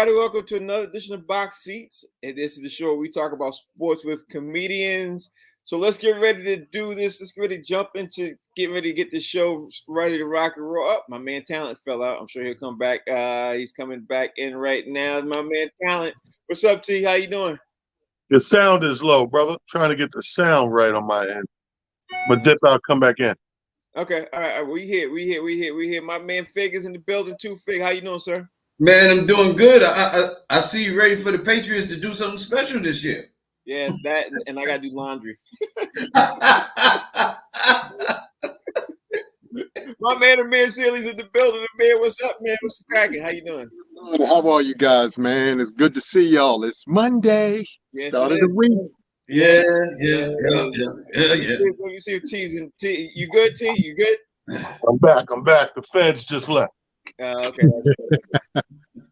everybody. Welcome to another edition of Box Seats. And this is the show where we talk about sports with comedians. So let's get ready to do this. Let's get ready to jump into get ready to get the show ready to rock and roll. Oh, my man Talent fell out. I'm sure he'll come back. He's coming back in right now. My man Talent. What's up, T? How you doing? The sound is low, brother. Trying to get the sound right on my end. But dip out, come back in. Okay. All right. We here. My man Fig is in the building too. Fig, how you doing, sir? Man, I'm doing good. I see you ready for the Patriots to do something special this year. Yeah, that and I gotta do laundry. My man, Amir Sealy's in the building. Amir, what's up, man? What's cracking? How you doing? How are you guys, man? It's good to see y'all. It's Monday. Yes, Start of the week. Yeah. Let me see if T's in T. You good, T? You good? I'm back. The feds just left. Okay.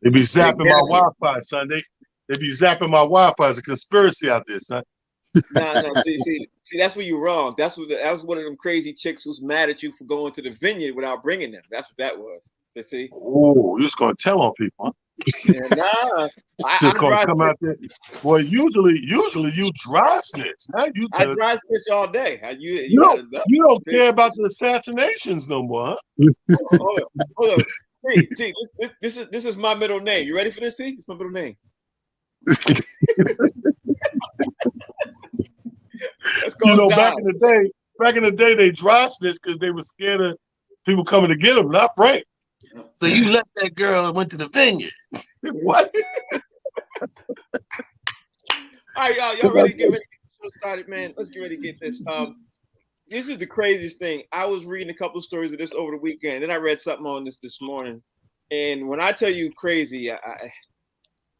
They be zapping my Wi-Fi, son. They be zapping my Wi-Fi. It's a conspiracy out there, son. No. See, that's where you're wrong. That was one of them crazy chicks who's mad at you for going to the vineyard without bringing them. That's what that was. You see? Oh, you're just gonna tell on people, huh? Yeah, nah. Just gonna come out there. Well, usually you dry snitch. Huh? I dry snitch all day. You don't care about the assassinations no more, huh? Hold up. T, this is my middle name. You ready for this, T? It's my middle name. Back in the day, they dry snitched because they were scared of people coming to get them, not Frank. So you left that girl and went to the vineyard. What? All right, y'all ready to get started, man? Let's get ready to get this. This is the craziest thing. I was reading a couple of stories of this over the weekend, then I read something on this morning. And when I tell you crazy,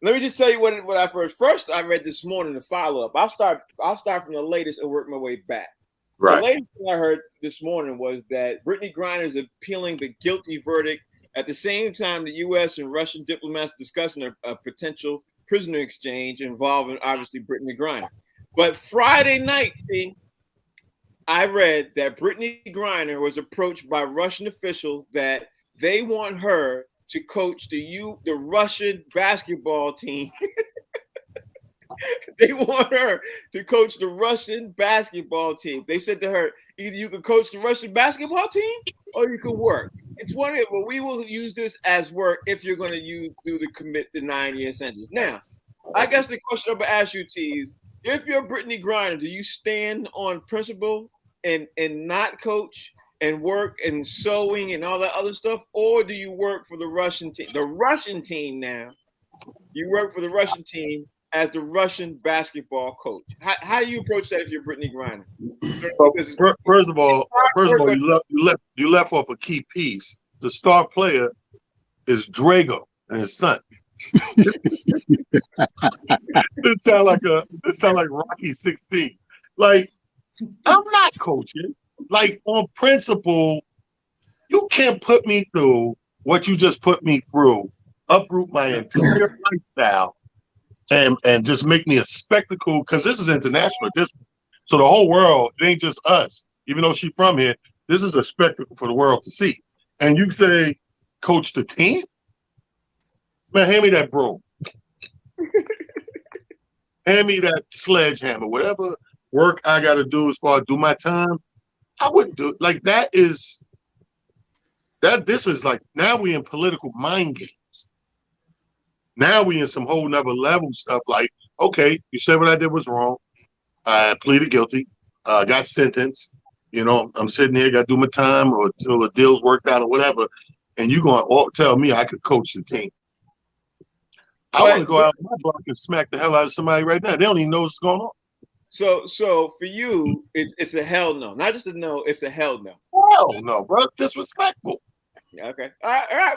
let me just tell you what I first I read this morning to follow up. I'll start from the latest and work my way back. Right. The latest thing I heard this morning was that Brittany Griner is appealing the guilty verdict at the same time the U.S. and Russian diplomats discussing a potential prisoner exchange involving obviously Brittany Griner. But Friday night, I read that Brittany Griner was approached by Russian officials that they want her to coach the Russian basketball team. They want her to coach the Russian basketball team. They said to her, either you can coach the Russian basketball team or you can work. It's one of it, but we will use this as work if you're going to commit the 9-year sentence. Now, I guess the question I'm going to ask you, T, is if you're Brittany Griner, do you stand on principle and not coach and work and sewing and all that other stuff, or do you work for the Russian team? The Russian team now, you work for the Russian team as the Russian basketball coach. How do you approach that if you're Brittany Griner? First of all, you left off a key piece. The star player is Drago and his son. This sound like Rocky 16. Like, I'm not coaching. Like, on principle, you can't put me through what you just put me through, uproot my entire lifestyle, and just make me a spectacle, because this is international. So the whole world, it ain't just us. Even though she's from here, this is a spectacle for the world to see. And you say, coach the team? Man, hand me that broom. Hand me that sledgehammer. Whatever work I got to do as far as do my time, I wouldn't do it. Like, this is like, now we in political mind games. Now we in some whole nother level stuff. Like, okay, you said what I did was wrong. I pleaded guilty, got sentenced. I'm sitting here, got to do my time or until the deal's worked out or whatever. And you're going to tell me I could coach the team. I want to go out my block and smack the hell out of somebody right now. They don't even know what's going on. So for you, it's a hell no. Not just a no, it's a hell no. Hell no, bro. Disrespectful. Yeah, okay. All right.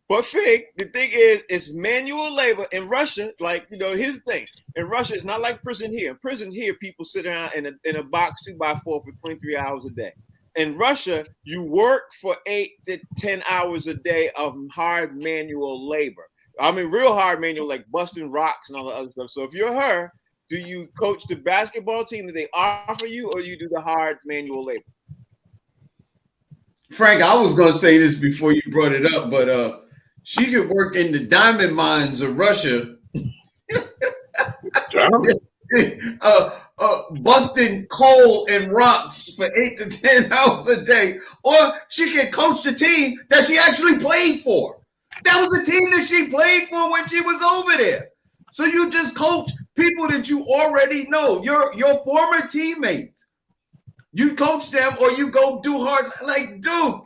But Fig, the thing is, it's manual labor in Russia. Like, here's the thing. In Russia, it's not like prison here. In prison here, people sit down in a box 2x4 for 23 hours a day. In Russia, you work for 8 to 10 hours a day of hard manual labor. I mean, real hard manual, like busting rocks and all the other stuff. So if you're her, do you coach the basketball team that they offer you, or you do the hard manual labor? Frank, I was going to say this before you brought it up, but She could work in the diamond mines of Russia. Busting coal and rocks for 8 to 10 hours a day, or she can coach the team that she actually played for. That was the team that she played for when she was over there. So you just coach people that you already know, your former teammates. You coach them, or you go do hard. Like, dude,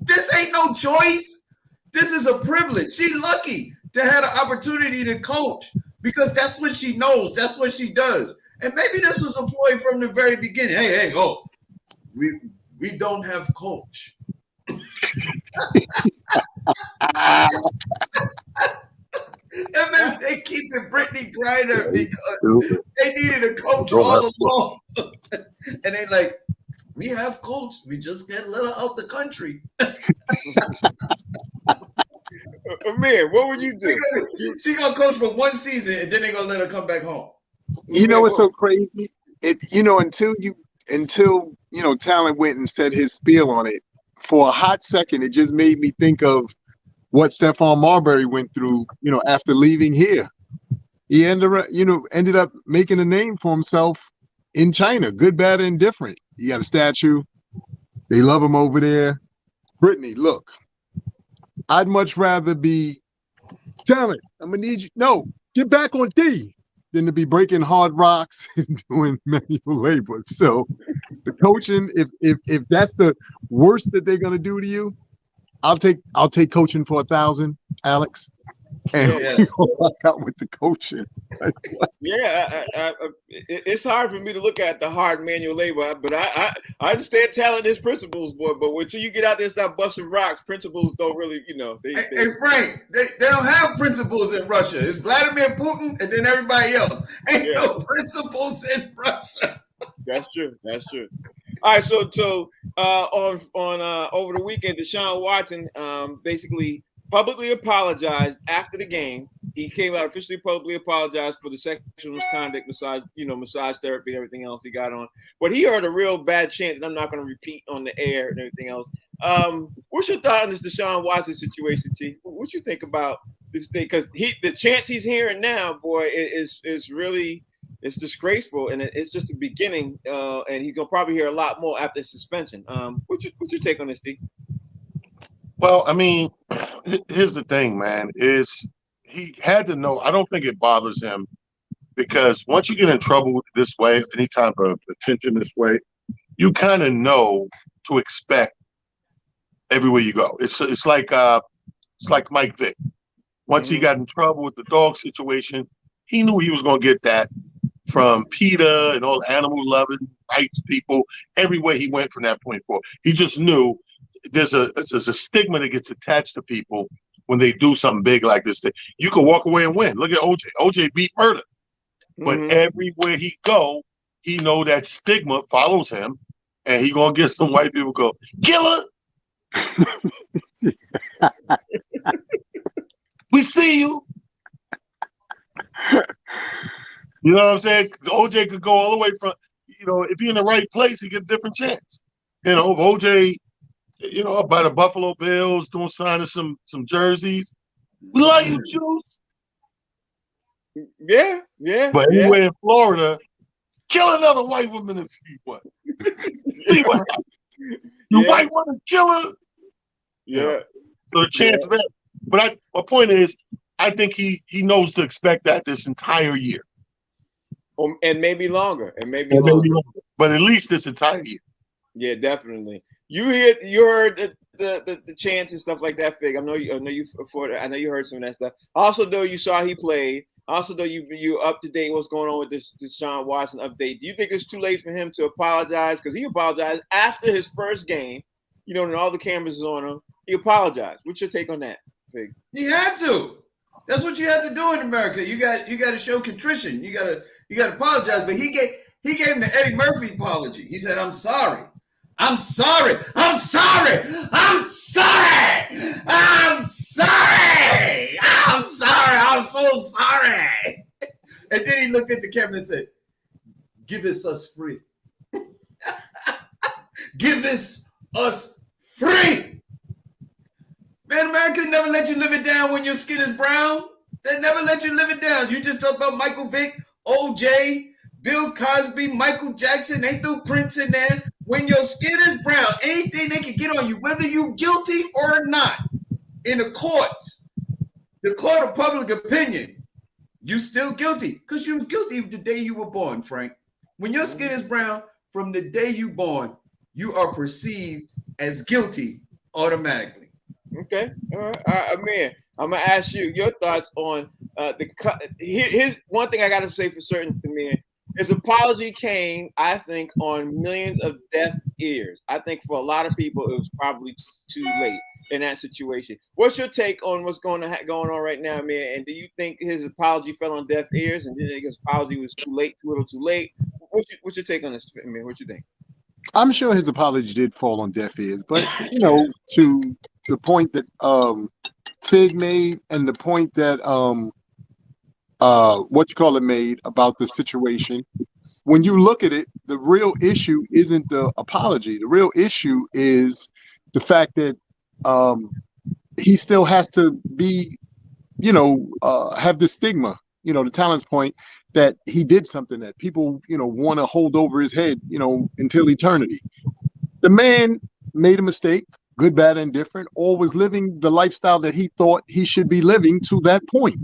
this ain't no choice. This is a privilege. She lucky to have an opportunity to coach because that's what she knows. That's what she does. And maybe this was a ploy from the very beginning. Hey, we don't have coach. And maybe they keep it Brittany Griner because they needed a coach all along. And they like, we have coach. We just can't let her out the country. Man, what would you do? She gonna coach for one season and then they gonna let her come back home. You know what's so crazy? Until Talent went and said his spiel on it, for a hot second, it just made me think of what Stephon Marbury went through, after leaving here. He ended up making a name for himself in China, good, bad, and indifferent. He got a statue. They love him over there. Brittany, look, I'd much rather be Talent. I'm gonna need you. No, get back on D than to be breaking hard rocks and doing manual labor. So the coaching, if that's the worst that they're gonna do to you, I'll take coaching for 1,000, Alex. And we'll rock out with the coaching. It's hard for me to look at the hard manual labor, but I understand Talent is principles, boy. But until you get out there and start busting rocks, principles don't really, Hey, Frank, they don't have principles in Russia. It's Vladimir Putin and then everybody else. Ain't no principles in Russia. That's true. All right, so on over the weekend, Deshaun Watson basically publicly apologized after the game. He came out officially publicly apologized for the sexual misconduct, massage therapy and everything else he got on. But he heard a real bad chant that I'm not going to repeat on the air and everything else. What's your thought on this Deshaun Watson situation, T? What you think about this thing? Because the chants he's hearing now, boy, is really it's disgraceful, and it's just the beginning. And he's gonna probably hear a lot more after suspension. What's your take on this, T? Well, I mean, here's the thing, man, is he had to know. I don't think it bothers him because once you get in trouble this way, any type of attention this way, you kind of know to expect everywhere you go. It's like Mike Vick. Once he got in trouble with the dog situation, he knew he was going to get that from PETA and all the animal-loving rights people. Everywhere he went from that point forward, he just knew there's a stigma that gets attached to people when they do something big like this. You can walk away and win. Look at OJ. OJ beat murder. But everywhere he go, he know that stigma follows him, and he gonna get some white people go, killer. We see you. You know what I'm saying? OJ could go all the way from, if he in the right place, he get a different chance. If OJ, by the Buffalo Bills, doing signing some jerseys. We love you, Juice. Yeah. But anywhere in Florida, kill another white woman if you want. See what happens. You white woman killer. Yeah. So the chance of that. But my point is, I think he knows to expect that this entire year. And maybe longer. But at least this entire year. Yeah, definitely. You heard the chants and stuff like that, Fig. I know you heard some of that stuff. I also know you saw he played. Also know you up to date what's going on with this Deshaun Watson update. Do you think it's too late for him to apologize? Because he apologized after his first game, and all the cameras is on him. He apologized. What's your take on that, Fig? He had to. That's what you have to do in America. You got to show contrition. You got to apologize. But he gave him the Eddie Murphy apology. He said, "I'm sorry. I'm sorry. I'm sorry. I'm sorry. I'm sorry. I'm sorry. I'm so sorry." And then he looked at the camera and said, "Give us free. Give us free." Man, America never let you live it down when your skin is brown. They never let you live it down. You just talk about Michael Vick, OJ, Bill Cosby, Michael Jackson. They threw Prince in there. When your skin is brown, anything they can get on you, whether you're guilty or not, in the courts, the court of public opinion, you still guilty because you were guilty the day you were born, Frank. When your skin is brown, from the day you born, you are perceived as guilty automatically. Okay. All right. Amir, I'm gonna ask you your thoughts on here's one thing I gotta say for certain, Amir. His apology came, I think, on millions of deaf ears. I think for a lot of people, it was probably too late in that situation. What's your take on what's going on right now, Amir? And do you think his apology fell on deaf ears, and do you think his apology was too late, too little, too late? What's your take on this, Amir? What you think? I'm sure his apology did fall on deaf ears, but to the point that Fig made and the point that made about the situation. When you look at it, the real issue isn't the apology. The real issue is the fact that he still has to be, have the stigma, the Talon's point that he did something that people, want to hold over his head, until eternity. The man made a mistake, good, bad, and indifferent, or was living the lifestyle that he thought he should be living to that point.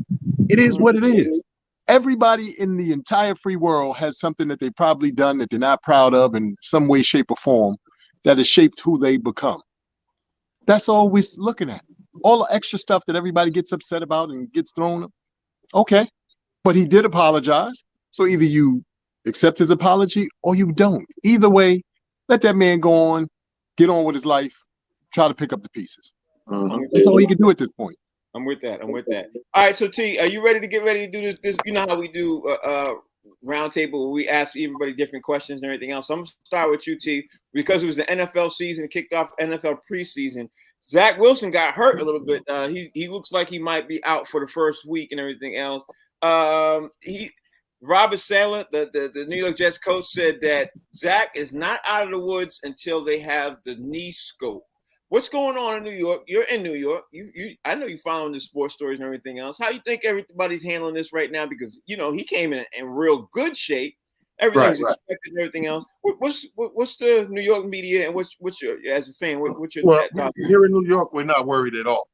It is what it is. Everybody in the entire free world has something that they've probably done that they're not proud of in some way, shape, or form that has shaped who they become. That's all we're looking at. All the extra stuff that everybody gets upset about and gets thrown. Okay. But he did apologize. So either you accept his apology or you don't. Either way, let that man go on, get on with his life, try to pick up the pieces. That's all he can do at this point. I'm with that. All right, so T, are you ready to do this? You know how we do roundtable where we ask everybody different questions and everything else. So I'm gonna start with you, T, because it was the NFL season, kicked off NFL preseason. Zach Wilson got hurt a little bit. He looks like he might be out for the first week and everything else. Robert Saleh, the New York Jets coach, said that Zach is not out of the woods until they have the knee scope. What's going on in New York? You're in New York. I know you're following the sports stories and everything else. How you think everybody's handling this right now? Because he came in real good shape. Everything's expected and everything else. What's the New York media and what's your, as a fan? What's your thought? Here in New York, we're not worried at all.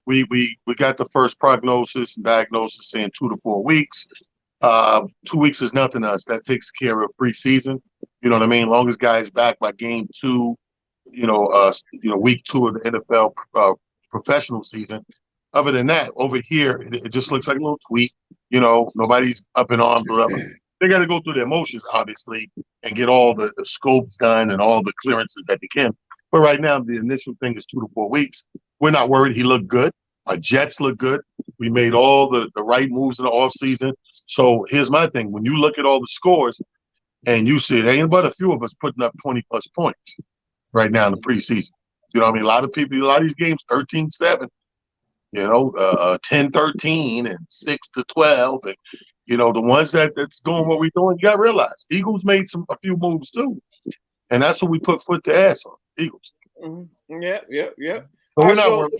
We got the first prognosis and diagnosis saying 2 to 4 weeks. 2 weeks is nothing to us. That takes care of preseason. You know what I mean? Long as guys back by game 2. Week 2 of the NFL professional season. Other than that, over here, it just looks like a little tweak. Nobody's up in arms or whatever. They got to go through their motions, obviously, and get all the scopes done and all the clearances that they can. But right now, the initial thing is 2 to 4 weeks. We're not worried. He looked good. Our Jets look good. We made all the right moves in the offseason. So here's my thing. When you look at all the scores and you see it ain't but a few of us putting up 20-plus points right now in the preseason. You know what I mean? A lot of these games, 13-7, 10-13 and 6-12. And, the ones that's doing what we're doing, you got to realize Eagles made a few moves too. And that's what we put foot to ass on, Eagles. Mm-hmm. Yeah. So we're not worried.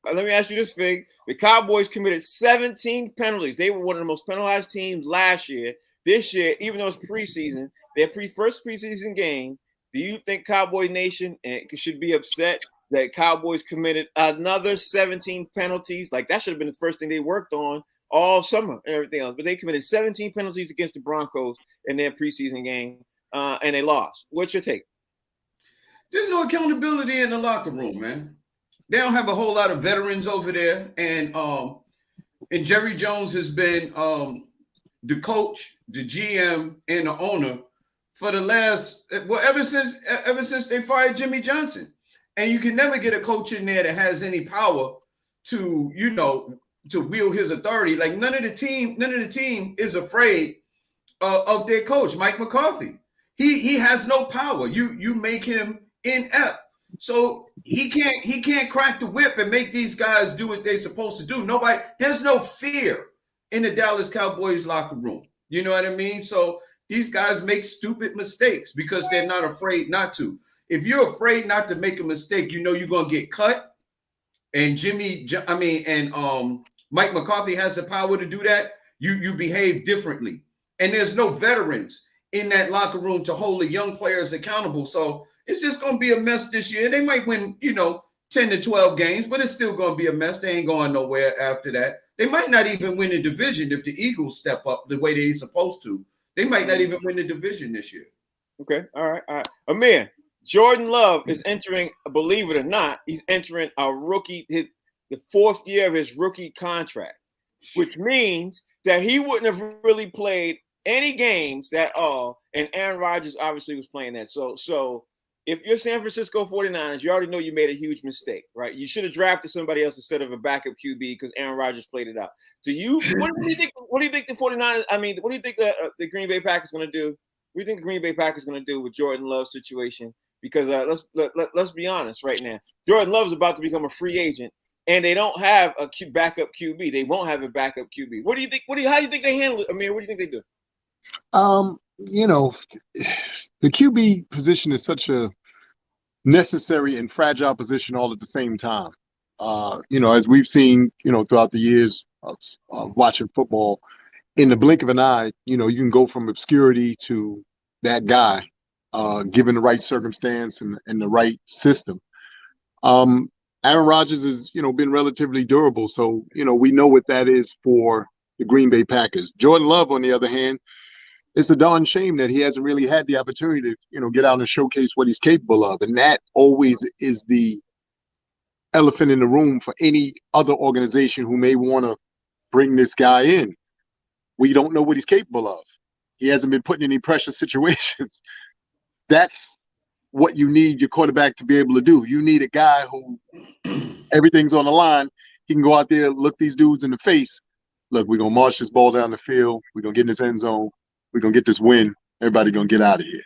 Let me ask you this, Fig. The Cowboys committed 17 penalties. They were one of the most penalized teams last year. This year, even though it's preseason, their first preseason game, do you think Cowboy Nation should be upset that Cowboys committed another 17 penalties? Like, that should have been the first thing they worked on all summer and everything else. But they committed 17 penalties against the Broncos in their preseason game, and they lost. What's your take? There's no accountability in the locker room, man. They don't have a whole lot of veterans over there. And Jerry Jones has been the coach, the GM, and the owner for the last, ever since they fired Jimmy Johnson. And you can never get a coach in there that has any power to, to wield his authority. Like none of the team is afraid of their coach, Mike McCarthy. He has no power. You make him inept. So he can't crack the whip and make these guys do what they're supposed to do. There's no fear in the Dallas Cowboys locker room. You know what I mean? So these guys make stupid mistakes because they're not afraid not to. If you're afraid not to make a mistake, you're going to get cut and Mike McCarthy has the power to do that, you behave differently. And there's no veterans in that locker room to hold the young players accountable. So it's just going to be a mess this year. They might win, 10 to 12 games, but it's still going to be a mess. They ain't going nowhere after that. They might not even win the division if the Eagles step up the way they're supposed to. They might not even win the division this year. Okay. All right. Amir, Jordan Love is entering, believe it or not, he's entering a rookie, the fourth year of his rookie contract, which means that he wouldn't have really played any games at all. And Aaron Rodgers obviously was playing that. So if you're San Francisco 49ers, you already know you made a huge mistake, right? You should have drafted somebody else instead of a backup QB because Aaron Rodgers played it out. So what do you think the 49ers, what do you think the Green Bay Packers going to do? What do you think the Green Bay Packers going to do with Jordan Love's situation? Because let's be honest right now. Jordan Love is about to become a free agent, and they don't have a backup QB. They won't have a backup QB. What do you think? How do you think they handle it? Amir, what do you think they do? The QB position is such a necessary and fragile position all at the same time. As we've seen, throughout the years of watching football, in the blink of an eye, you can go from obscurity to that guy, given the right circumstance and the right system. Aaron Rodgers has, been relatively durable. So, we know what that is for the Green Bay Packers. Jordan Love, on the other hand, it's a darn shame that he hasn't really had the opportunity to, get out and showcase what he's capable of. And that always is the elephant in the room for any other organization who may want to bring this guy in. We don't know what he's capable of. He hasn't been put in any pressure situations. That's what you need your quarterback to be able to do. You need a guy who everything's on the line. He can go out there, look these dudes in the face. Look, we're going to march this ball down the field. We're going to get in this end zone. We're going to get this win. Everybody going to get out of here.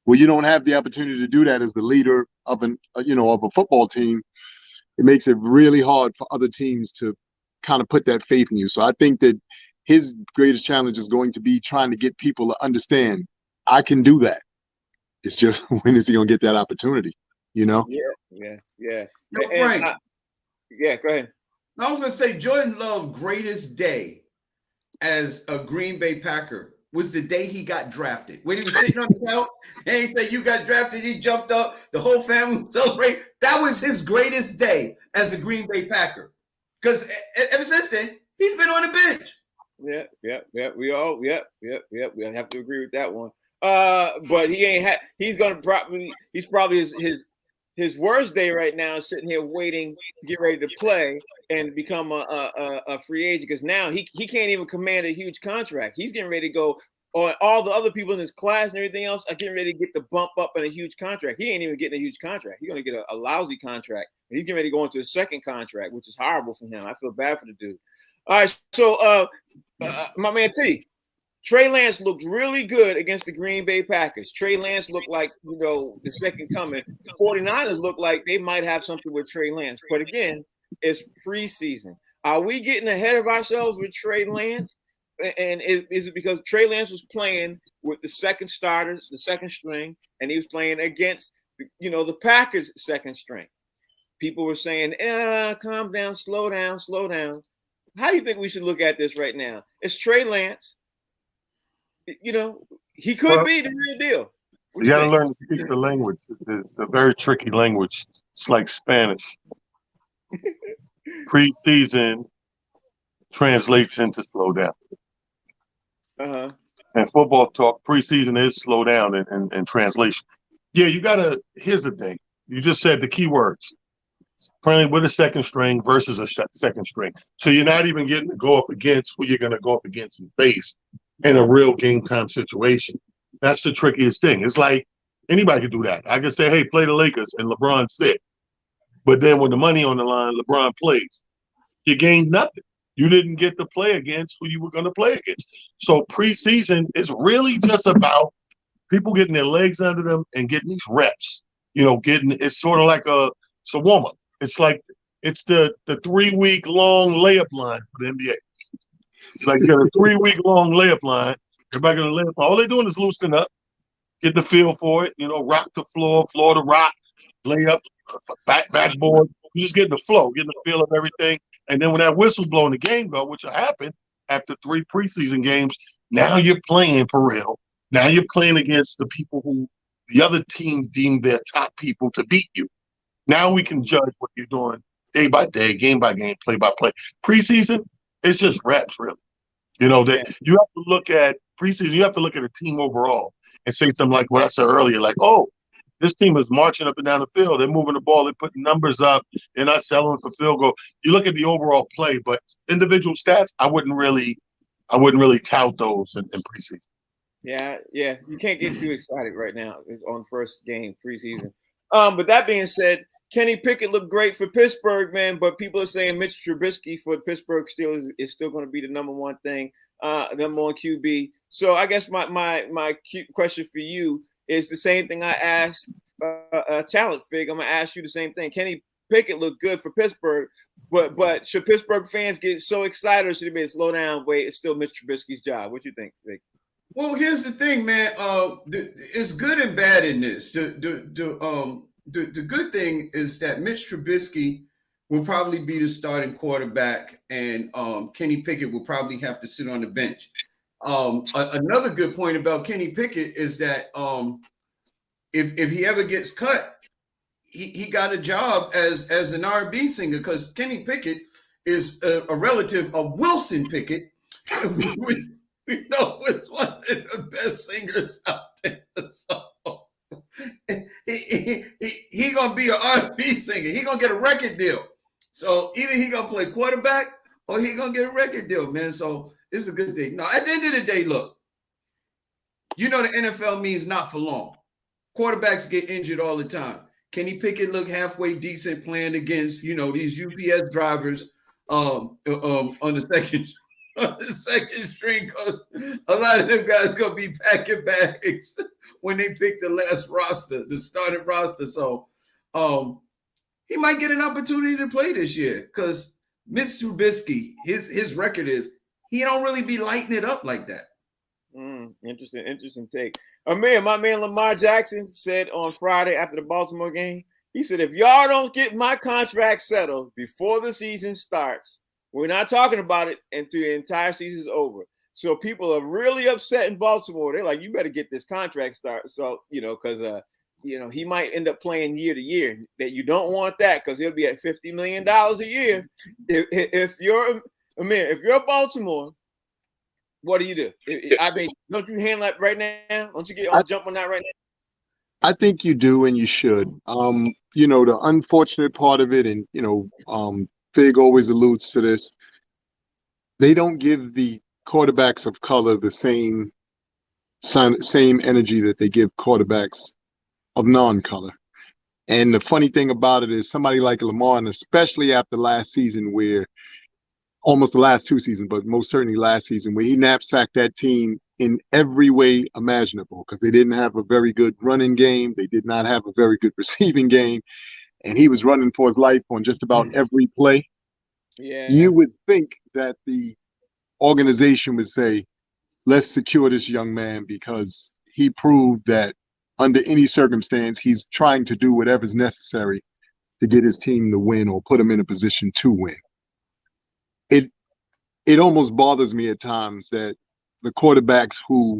Well, you don't have the opportunity to do that as the leader of a football team. It makes it really hard for other teams to kind of put that faith in you. So I think that his greatest challenge is going to be trying to get people to understand I can do that. It's just when is he going to get that opportunity? Yeah. Yo, Frank. Go ahead. I was going to say Jordan Love's greatest day as a Green Bay Packer was the day he got drafted. When he was sitting on the couch and he said, "You got drafted," he jumped up. The whole family was celebrating. That was his greatest day as a Green Bay Packer. Because ever since then, he's been on the bench. Yeah. We have to agree with that one. But he's probably his worst day right now is sitting here waiting to get ready to play and become a free agent, because now he can't even command a huge contract. He's getting ready to go on. All the other people in his class and everything else are getting ready to get the bump up in a huge contract. He ain't even getting a huge contract. He's going to get a lousy contract. And he's getting ready to go into a second contract, which is horrible for him. I feel bad for the dude. All right, so my man T, Trey Lance looked really good against the Green Bay Packers. Trey Lance looked like, the second coming. The 49ers look like they might have something with Trey Lance. But again, it's preseason. Are we getting ahead of ourselves with Trey Lance? And is it because Trey Lance was playing with the second starters, the second string, and he was playing against, the Packers' second string? People were saying, calm down, slow down. How do you think we should look at this right now? It's Trey Lance. He could be the real deal. You got to learn to speak the language. It's a very tricky language. It's like Spanish. Preseason translates into slow down. Uh-huh. And football talk, preseason is slow down in translation. Yeah, you got to, here's the thing. You just said the key words. Playing with a second string versus a second string. So you're not even getting to go up against who you're going to go up against in face in a real game time situation. That's the trickiest thing. It's like anybody could do that. I could say, hey, play the Lakers, and LeBron sit. But then when the money on the line, LeBron plays. You gained nothing. You didn't get to play against who you were going to play against. So preseason is really just about people getting their legs under them and getting these reps. It's sort of like it's a warm-up. It's like it's the 3-week long layup line for the NBA. Like you got a 3-week long layup line. Everybody gonna lay up. All they're doing is loosening up, get the feel for it. Rock the floor to rock, lay up, backboard. You just getting the flow, getting the feel of everything. And then when that whistle's blowing the game go, which will happen after 3 preseason games, now you're playing for real. Now you're playing against the people who the other team deemed their top people to beat you. Now we can judge what you're doing day by day, game by game, play by play. Preseason, it's just reps, really. You know, that you have to look at preseason, you have to look at a team overall and say something like what I said earlier, like, oh, this team is marching up and down the field. They're moving the ball. They're putting numbers up. They're not settling for field goal. You look at the overall play, but individual stats, I wouldn't really tout those in preseason. Yeah. You can't get too excited right now. It's on first game preseason. But that being said, Kenny Pickett looked great for Pittsburgh, man. But people are saying Mitch Trubisky for the Pittsburgh Steelers is still going to be the number one thing, number one QB. So I guess my question for you is the same thing I asked Talent Fig. I'm gonna ask you the same thing. Kenny Pickett looked good for Pittsburgh, but should Pittsburgh fans get so excited, or should it be slow down? Wait, it's still Mitch Trubisky's job. What you think, Fig? Well, here's the thing, man. It's good and bad in this. The good thing is that Mitch Trubisky will probably be the starting quarterback, and Kenny Pickett will probably have to sit on the bench. Another good point about Kenny Pickett is that if he ever gets cut, he got a job as an R&B singer, because Kenny Pickett is a relative of Wilson Pickett, which we know is one of the best singers out there. So he gonna be an R&B singer. He gonna get a record deal. So either he gonna play quarterback or he gonna get a record deal, man. So it's a good thing. No, at the end of the day, look, you know the NFL means not for long. Quarterbacks get injured all the time. Kenny Pickett looked halfway decent playing against, these UPS drivers on the second string, because a lot of them guys gonna be packing bags when they pick the last roster, the starting roster. So he might get an opportunity to play this year, because Mitch Trubisky, his record is he don't really be lighting it up like that. Interesting take. My man Lamar Jackson said on Friday after the Baltimore game, he said, if y'all don't get my contract settled before the season starts, we're not talking about it until the entire season is over. So people are really upset in Baltimore. They're like, you better get this contract started. So, because he might end up playing year to year. That you don't want that, because he'll be at $50 million a year. If you're Baltimore, what do you do? I mean, don't you handle that right now? Don't you get on jump on that right now? I think you do, and you should. The unfortunate part of it, and Fig always alludes to this, they don't give the quarterbacks of color the same energy that they give quarterbacks of non-color. And the funny thing about it is somebody like Lamar, and especially after last season, where almost the last 2 seasons, but most certainly last season, where he knapsacked that team in every way imaginable, because they didn't have a very good running game. They did not have a very good receiving game. And he was running for his life on just about every play. Yeah. You would think that the organization would say, let's secure this young man, because he proved that under any circumstance, he's trying to do whatever's necessary to get his team to win or put him in a position to win. It almost bothers me at times that the quarterbacks who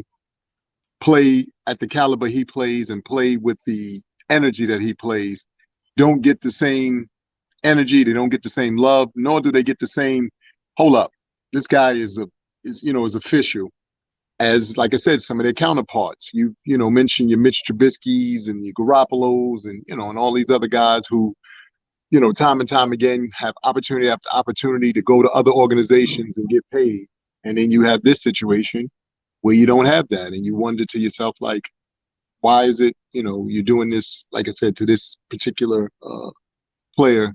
play at the caliber he plays and play with the energy that he plays don't get the same energy. They don't get the same love, nor do they get the same, hold up, this guy is official as, like I said, some of their counterparts. You mentioned your Mitch Trubisky's and your Garoppolos and, and all these other guys who, time and time again have opportunity after opportunity to go to other organizations and get paid. And then you have this situation where you don't have that. And you wonder to yourself, like, why is it, you're doing this, like I said, to this particular player,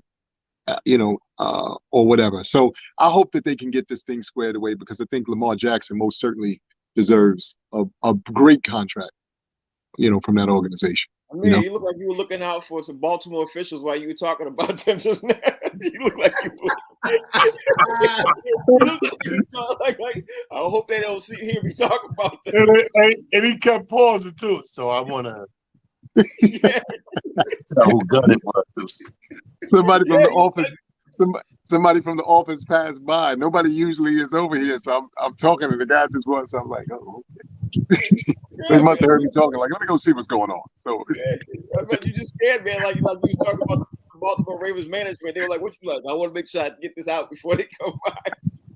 or whatever. So I hope that they can get this thing squared away, because I think Lamar Jackson most certainly deserves a great contract, from that organization. I mean, you look like you were looking out for some Baltimore officials while you were talking about them just now. You look like you were. like, I hope they don't hear me talk about them. And he kept pausing too. So I want to Yeah. Tell who gun it was. Somebody from Yeah, the office. Somebody from the office passed by. Nobody usually is over here, so I'm talking to the guy just once. So I'm like, oh, okay. So he yeah, must have man. heard me talking. Like, let me go see what's going on. So Yeah. But you just scared, man. Like you was talking about the Baltimore Ravens management. They were like, "What you like? I want to make sure I get this out before they come by."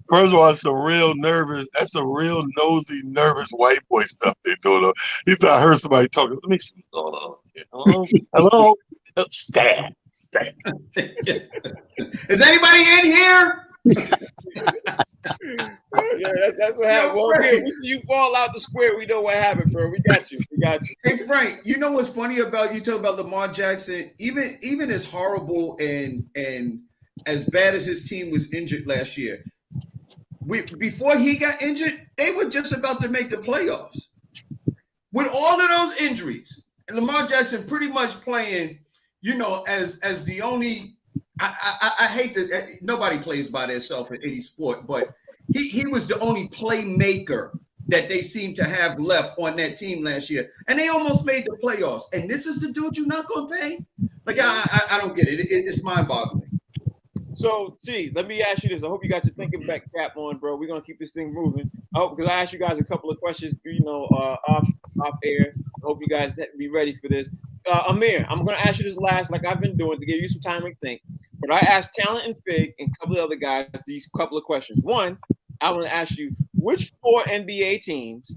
First of all, it's a real nervous. That's a real nosy, nervous white boy stuff they're doing. He said, "I heard somebody talking. Let me see what's going on. Hello, hello, stab, stab." Is anybody in here? Yeah, that's what happened. Well, man, we see you fall out the square. We know what happened, bro. We got you. We got you. Hey Frank, you know what's funny about you talk about Lamar Jackson? Even as horrible and as bad as his team was injured last year, before he got injured, they were just about to make the playoffs. With all of those injuries, and Lamar Jackson pretty much playing, as the only. I hate that nobody plays by themselves in any sport, but he was the only playmaker that they seem to have left on that team last year, and they almost made the playoffs. And this is the dude you're not going to pay? Like I don't get it. It's mind-boggling. So, T, let me ask you this. I hope you got your thinking back cap on, bro. We're gonna keep this thing moving. I hope because I asked you guys a couple of questions, off air. I hope you guys be ready for this. Amir, I'm gonna ask you this last, like I've been doing, to give you some time to think. But I asked Talent and Fig and a couple of other guys these couple of questions. One, I want to ask you, which 4 NBA teams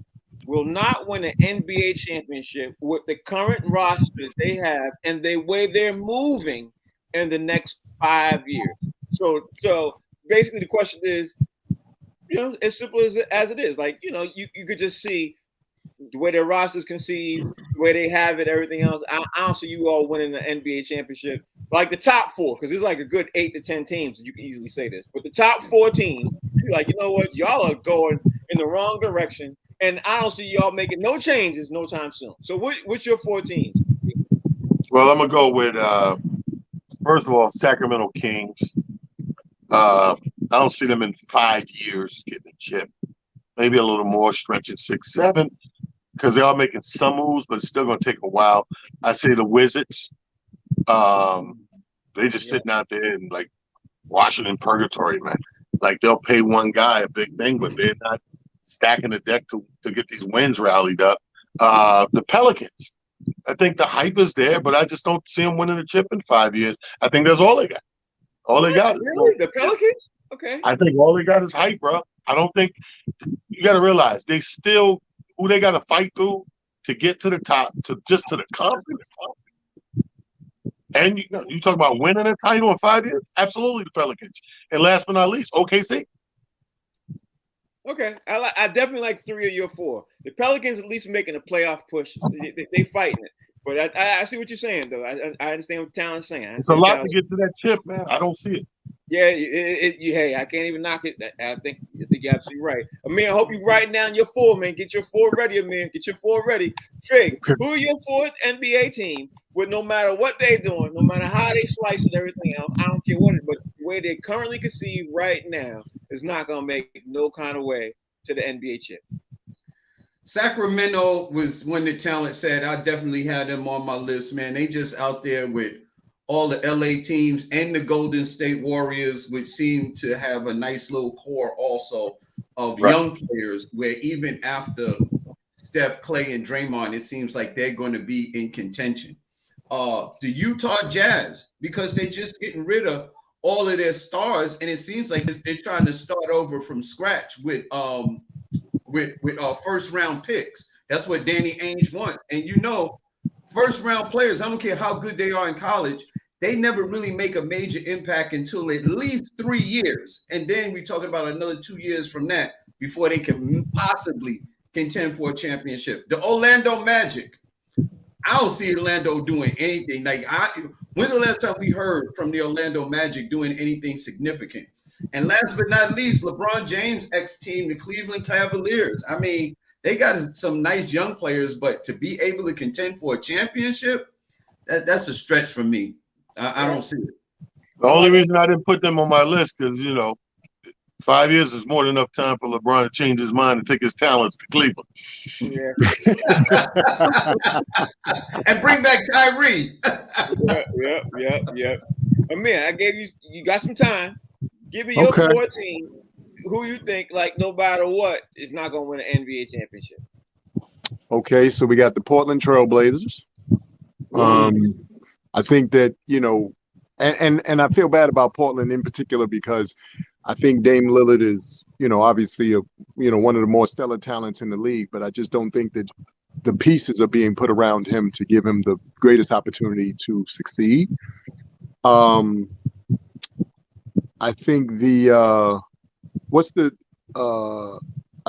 will not win an NBA championship with the current roster that they have and the way they're moving in the next 5 years? So basically the question is, as simple as it is. Like, you could just see the way their roster's conceived, the way they have it, everything else. I don't see you all winning the NBA championship. Like the top 4, because there's like a good 8 to 10 teams. You can easily say this, but the top 4 teams, you're like, you know what, y'all are going in the wrong direction, and I don't see y'all making no changes no time soon. So, what's your 4 teams? Well, I'm gonna go with first of all, Sacramento Kings. I don't see them in 5 years getting a chip. Maybe a little more, stretching 6, 7, because they are making some moves, but it's still gonna take a while. I say the Wizards. They just sitting out there and like Washington purgatory, man. Like they'll pay one guy a big thing, but they're not stacking the deck to get these wins rallied up. The Pelicans. I think the hype is there, but I just don't see them winning a chip in 5 years. I think that's all they got. All they got is really? The Pelicans? Okay. I think all they got is hype, bro. I don't think you got to realize they still who they got to fight through to get to the top, to the conference. And you talk about winning a title in 5 years? Absolutely, the Pelicans. And last but not least, OKC. Okay, I definitely like 3 of your 4. The Pelicans at least making a playoff push. They fighting it. But I see what you're saying, though. I understand what Talent's saying. It's a lot to get to that chip, man. I don't see it. Yeah, hey, I can't even knock it. I think you're absolutely right. Amir, I hope you write down your 4, man. Get your 4 ready, Amir. Get your 4 ready. Fig, who are your 4th NBA team with no matter what they're doing, no matter how they slice and everything else, I don't care what it, but the way they currently conceived right now is not going to make no kind of way to the NBA chip. Sacramento was when the Talent said I definitely had them on my list, man. They just out there with all the LA teams and the Golden State Warriors, which seem to have a nice little core also of young players, where even after Steph, Clay, and Draymond, it seems like they're going to be in contention. The Utah Jazz, because they're just getting rid of all of their stars, and it seems like they're trying to start over from scratch with first round picks. That's what Danny Ainge wants. And first round players, I don't care how good they are in college, they never really make a major impact until at least 3 years. And then we're talking about another 2 years from that before they can possibly contend for a championship. The Orlando Magic, I don't see Orlando doing anything. When's the last time we heard from the Orlando Magic doing anything significant? And last but not least, LeBron James' ex-team, the Cleveland Cavaliers. I mean, they got some nice young players, but to be able to contend for a championship, that's a stretch for me. I don't see it. The only reason I didn't put them on my list because, 5 years is more than enough time for LeBron to change his mind and take his talents to Cleveland. Yeah. And bring back Tyree. Yeah. Amir, I gave you got some time. Give me your 14. Who you think, like, no matter what, is not going to win an NBA championship? Okay, so we got the Portland Trailblazers. I think that, and I feel bad about Portland in particular because I think Dame Lillard is, obviously one of the more stellar talents in the league, but I just don't think that the pieces are being put around him to give him the greatest opportunity to succeed. I think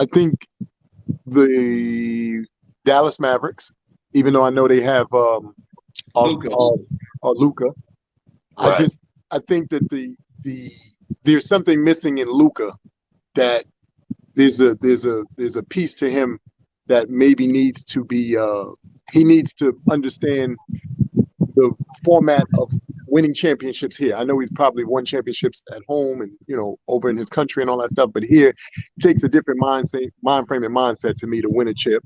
I think the Dallas Mavericks, even though I know they have Luka. Right. I think that there's something missing in Luka, that there's a piece to him that maybe needs to be he needs to understand the format of winning championships here. I know he's probably won championships at home and over in his country and all that stuff, but here it takes a different mind frame and mindset to me to win a chip.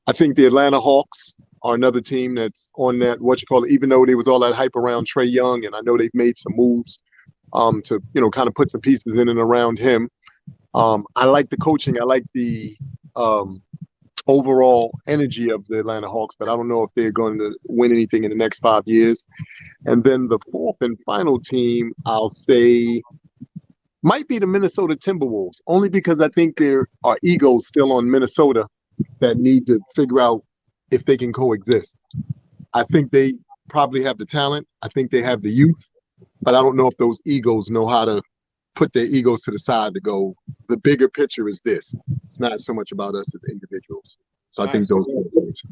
I think the Atlanta Hawks are another team that's on that, even though there was all that hype around Trae Young, and I know they've made some moves to kind of put some pieces in and around him. I like the coaching. I like the overall energy of the Atlanta Hawks, but I don't know if they're going to win anything in the next 5 years. And then the fourth and final team, I'll say, might be the Minnesota Timberwolves, only because I think there are egos still on Minnesota that need to figure out if they can coexist. I think they probably have the talent. I think they have the youth, but I don't know if those egos know how to put their egos to the side to go, the bigger picture is this. It's not so much about us as individuals. So I think those are the things.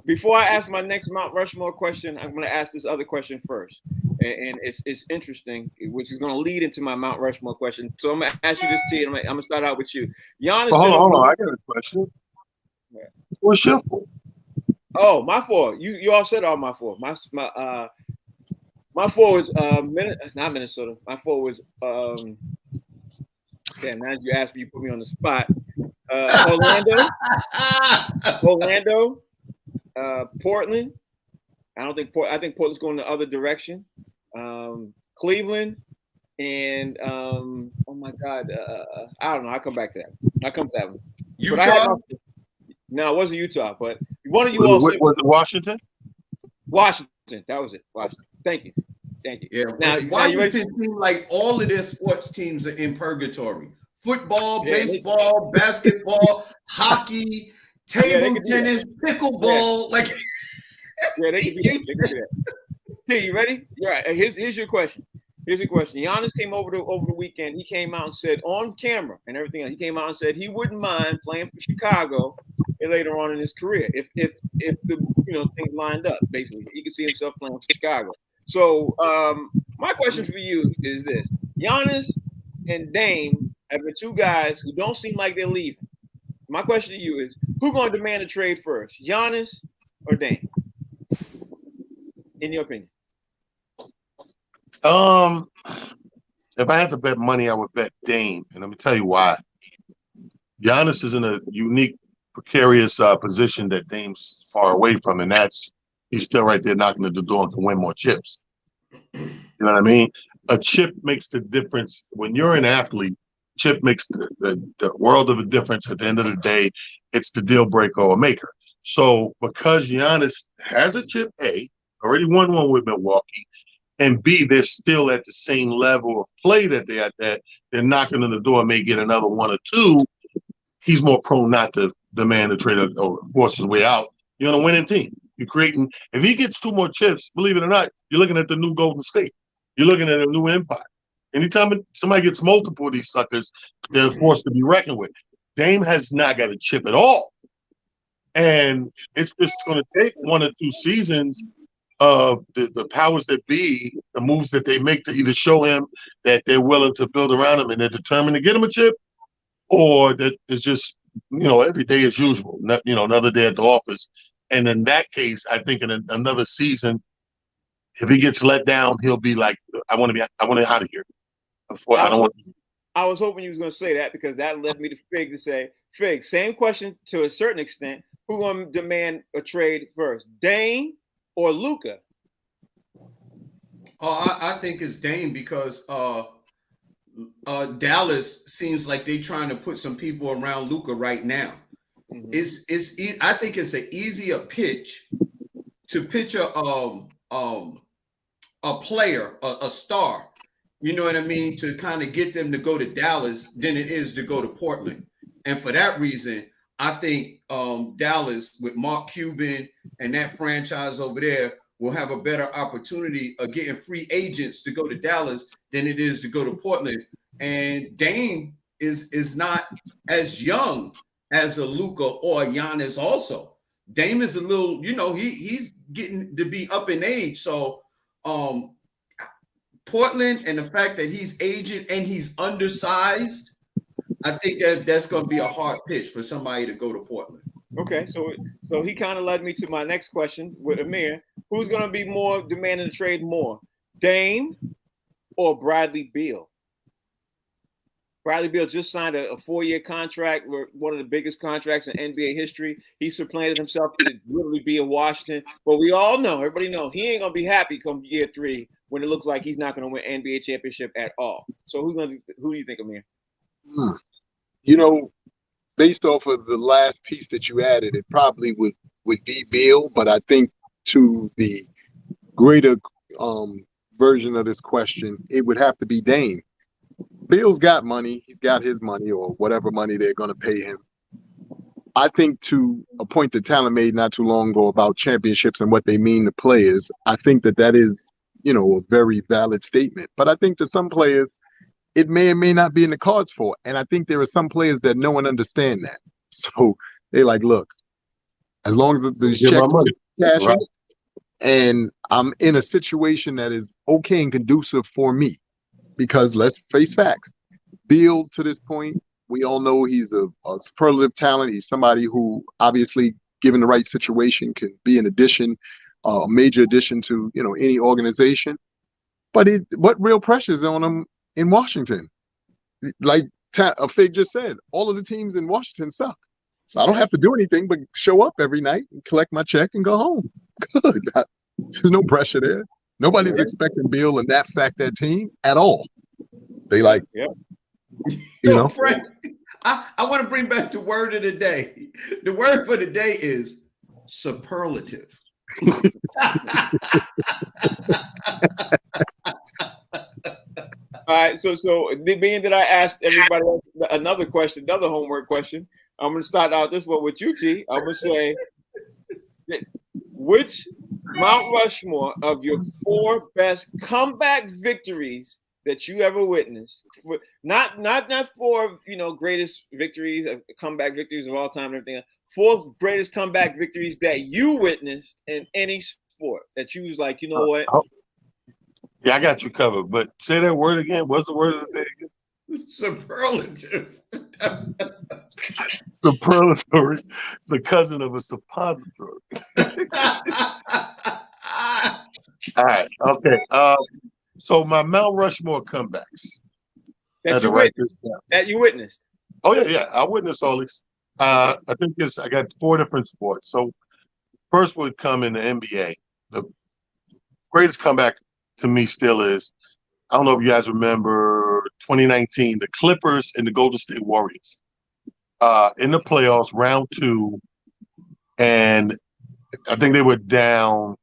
Before I ask my next Mount Rushmore question, I'm going to ask this other question first. And it's interesting, which is going to lead into my Mount Rushmore question. So I'm going to ask you this, T, and I'm going to start out with you. Giannis. Hold on. I got a question. Yeah. What's your four? Oh, my four. You all said all my four. My four was not Minnesota. My four was damn, now you asked me, you put me on the spot. Orlando, Portland. I think Portland's going the other direction. Cleveland, and oh my God, I don't know. I'll come back to that. I'll come to that one. Utah? No, it wasn't Utah, but one of you all said was it Washington? Washington, that was it. Washington. Thank you. Yeah. Now Washington seems like all of their sports teams are in purgatory. Football, baseball, basketball, hockey, table tennis, pickleball. They can do that. Hey, you ready? You're right. Here's your question. Here's your question. Giannis came over the weekend. He came out and said on camera and everything else, he came out and said he wouldn't mind playing for Chicago later on in his career if the things lined up. Basically, he could see himself playing for Chicago. So my question for you is this: Giannis and Dame have been two guys who don't seem like they're leaving. My question to you is: who's going to demand a trade first, Giannis or Dame? In your opinion? If I had to bet money, I would bet Dame, and let me tell you why. Giannis is in a unique, precarious position that Dame's far away from, and that's he's still right there knocking at the door and can win more chips. You know what I mean? A chip makes the difference when you're an athlete. Chip makes the world of a difference. At the end of the day, it's the deal breaker or maker. So because Giannis has a chip, A, already won one with Milwaukee, and B, they're still at the same level of play that they're at, that they're knocking on the door and may get another one or two, he's more prone not to demand a trade or force his way out. You're on a winning team. You're creating, if he gets two more chips, believe it or not, you're looking at the new Golden State. You're looking at a new empire. Anytime somebody gets multiple of these suckers, they're forced to be reckoned with. Dame has not got a chip at all. And it's going to take one or two seasons of the powers that be, the moves that they make to either show him that they're willing to build around him and they're determined to get him a chip, or that it's just, every day as usual, another day at the office. And in that case, I think in another season, if he gets let down, he'll be like, I want to out of here. I don't want. I was hoping you was going to say that because that led me to Fig to say, Fig, same question to a certain extent. Who going to demand a trade first, Dame or Luka? I think it's Dame because Dallas seems like they're trying to put some people around Luka right now. Mm-hmm. I think it's an easier pitch to pitch a player, a star, you know what I mean, to kind of get them to go to Dallas than it is to go to Portland. And for that reason, I think Dallas with Mark Cuban and that franchise over there will have a better opportunity of getting free agents to go to Dallas than it is to go to Portland. And Dame is not as young as a Luka or a Giannis also. Dame is a little, he's getting to be up in age. So Portland and the fact that he's aging and he's undersized, I think that's going to be a hard pitch for somebody to go to Portland. Okay, so he kind of led me to my next question with Amir. Who's going to be more demanding to trade more, Dame or Bradley Beal? Bradley Beal just signed a 4-year contract, one of the biggest contracts in NBA history. He supplanted himself to literally be in Washington. But we all know, everybody know, he ain't going to be happy come year 3 when it looks like he's not going to win NBA championship at all. So who do you think, Amir? Based off of the last piece that you added, it probably would be Beal. But I think to the greater version of this question, it would have to be Dame. Beal's got money. He's got his money or whatever money they're going to pay him. I think to a point that Talon made not too long ago about championships and what they mean to players, I think that is, a very valid statement. But I think to some players, it may or may not be in the cards for. And I think there are some players that know and understand that. So they're like, look, as long as the checks cash right, and I'm in a situation that is okay and conducive for me. Because let's face facts, Beal to this point, we all know he's a superlative talent. He's somebody who obviously, given the right situation, can be an addition, a major addition to any organization. But what real pressure is on him in Washington? Like Fig just said, all of the teams in Washington suck. So I don't have to do anything but show up every night and collect my check and go home. Good. There's no pressure there. Nobody's expecting Beal and knapsack that team at all. They like, Frank, I want to bring back the word of the day. The word for the day is superlative. All right, so being that I asked everybody else another homework question, I'm going to start out this one with you, T. I'm going to say, which Mount Rushmore of your 4 best comeback victories that you ever witnessed, not 4 greatest victories, comeback victories of all time and everything, 4 greatest comeback victories that you witnessed in any sport that you was like, what? Yeah, I got you covered. But say that word again. What's the word of the day again? Superlative. Superlatory. It's the cousin of a suppository. All right. Okay. So my Mount Rushmore comebacks. That you witnessed. Oh yeah. I witnessed all these. I think I got 4 different sports. So first would come in the NBA. The greatest comeback to me still is, I don't know if you guys remember 2019, the Clippers and the Golden State Warriors in the playoffs, round 2, and I think they were down.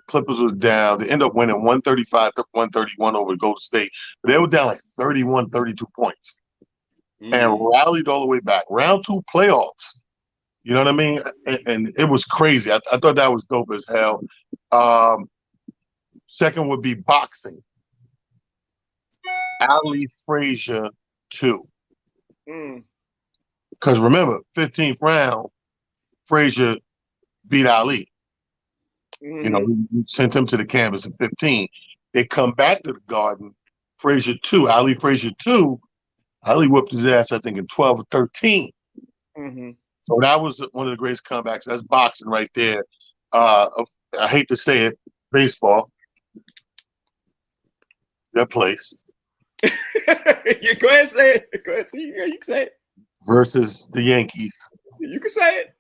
Clippers was down. They ended up winning 135-131 over Golden State. But they were down like 31, 32 points and rallied all the way back. Round 2 playoffs. You know what I mean? And it was crazy. I thought that was dope as hell. Second would be boxing. Ali Frazier 2. Because remember, 15th round, Frazier beat Ali. He sent him to the canvas in 15. They come back to the Garden, Frazier 2, Ali Frazier 2. Ali whooped his ass, I think, in 12 or 13. So that was one of the greatest comebacks. That's boxing right there. I hate to say it, baseball. Their place. You go ahead and say it. Go ahead. Yeah, you can say it. versus the Yankees. You can say it.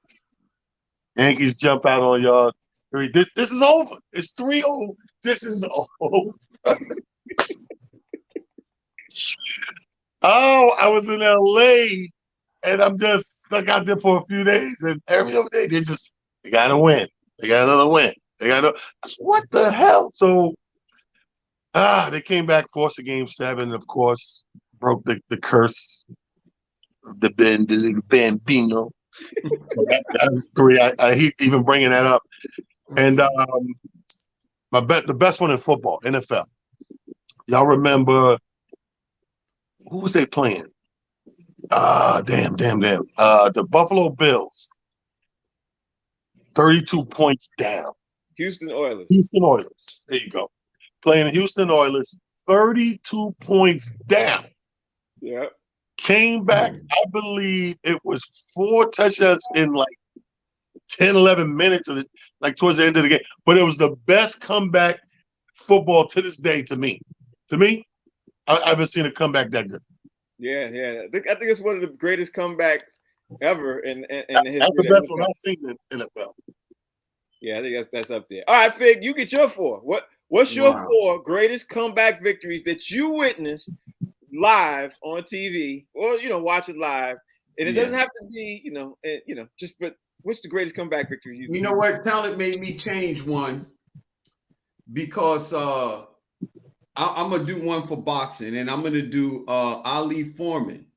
Yankees jump out on y'all. This is over. It's 3-0. This is over. Oh, I was in LA and I'm just stuck out there for a few days. And every other day they gotta win. They got another win. What the hell? So they came back, forced a game 7, of course, broke the curse of the Bambino. So that was 3. I hate even bringing that up. And the best one in football, NFL. Y'all remember who was they playing? Damn. The Buffalo Bills. 32 points down. Houston Oilers. There you go. Playing Houston Oilers, 32 points down. Yeah. Came back, I believe it was 4 touchdowns in like 10, 11 minutes towards the end of the game. But it was the best comeback football to this day to me. I haven't seen a comeback that good. Yeah. I think it's one of the greatest comebacks ever in the history. That's the best one I've seen in NFL. Yeah, I think that's up there. All right, Fig, you get your 4. What's your 4 greatest comeback victories that you witnessed live on TV, or watch it live? And it doesn't have to be, but what's the greatest comeback victory you? You know what? Talent made me change one because I'm gonna do one for boxing, and I'm gonna do Ali Foreman.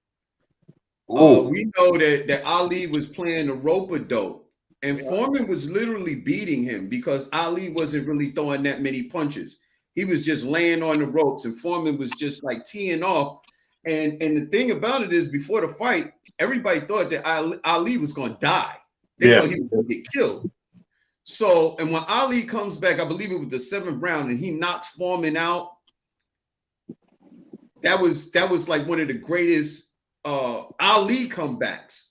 We know that Ali was playing the rope-a-dope, and Foreman was literally beating him because Ali wasn't really throwing that many punches. He was just laying on the ropes, and Foreman was just like teeing off. And the thing about it is, before the fight, everybody thought that Ali was going to die. They thought he was going to get killed. So, and when Ali comes back, I believe it was the 7th round, and he knocks Foreman out. That was like one of the greatest Ali comebacks,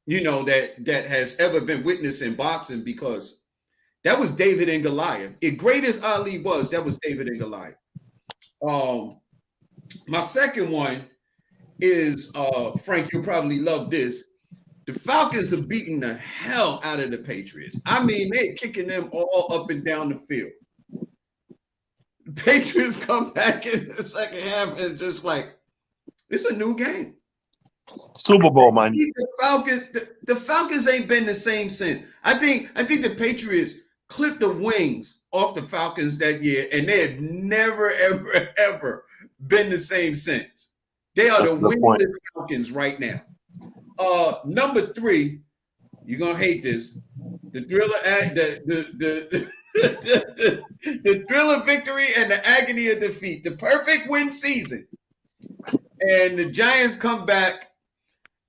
that has ever been witnessed in boxing, because that was David and Goliath. As great as Ali was, that was David and Goliath. My second one is Frank, you'll probably love this. The Falcons are beating the hell out of the Patriots. I mean, they're kicking them all up and down the field. The Patriots come back in the second half and just like, it's a new game. Super Bowl, man. The Falcons ain't been the same since. I think the Patriots clipped the wings off the Falcons that year, and they have never, ever been the same since. They are the winning Falcons right now. Number 3, you're gonna hate this. The Thriller, the Thrill of victory and the agony of defeat. The perfect win season, and the Giants come back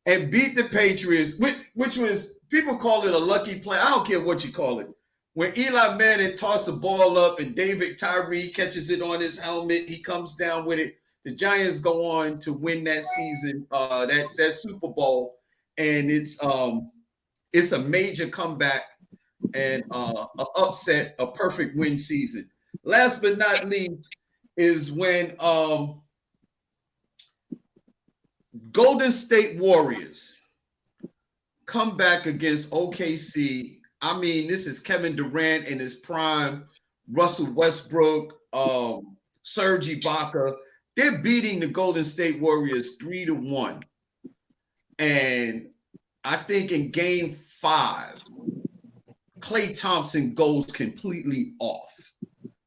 and beat the Patriots, which was, people call it a lucky play. I don't care what you call it. When Eli Manning tossed the ball up and David Tyree catches it on his helmet, he comes down with it. The Giants go on to win that season, that Super Bowl, and it's a major comeback and an upset, a perfect win season. Last but not least is when Golden State Warriors come back against OKC. I mean, this is Kevin Durant in his prime, Russell Westbrook, Serge Ibaka. They're beating the Golden State Warriors 3-1. And I think in game 5, Klay Thompson goes completely off.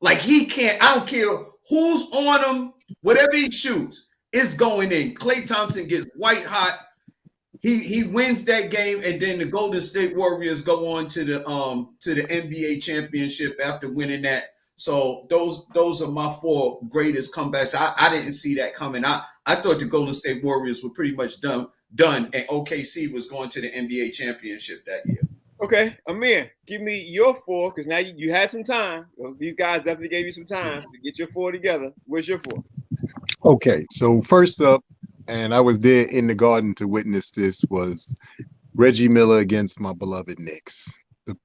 Like, he can't, I don't care who's on him, whatever he shoots, it's going in. Klay Thompson gets white hot. He wins that game, and then the Golden State Warriors go on to the NBA championship after winning that. So those are my 4 greatest comebacks. I didn't see that coming. I thought the Golden State Warriors were pretty much done, and OKC was going to the NBA championship that year. Okay, Amir, give me your 4, because now you had some time. These guys definitely gave you some time to get your 4 together. Where's your 4? Okay, so first up, and I was there in the Garden to witness this, was Reggie Miller against my beloved Knicks. The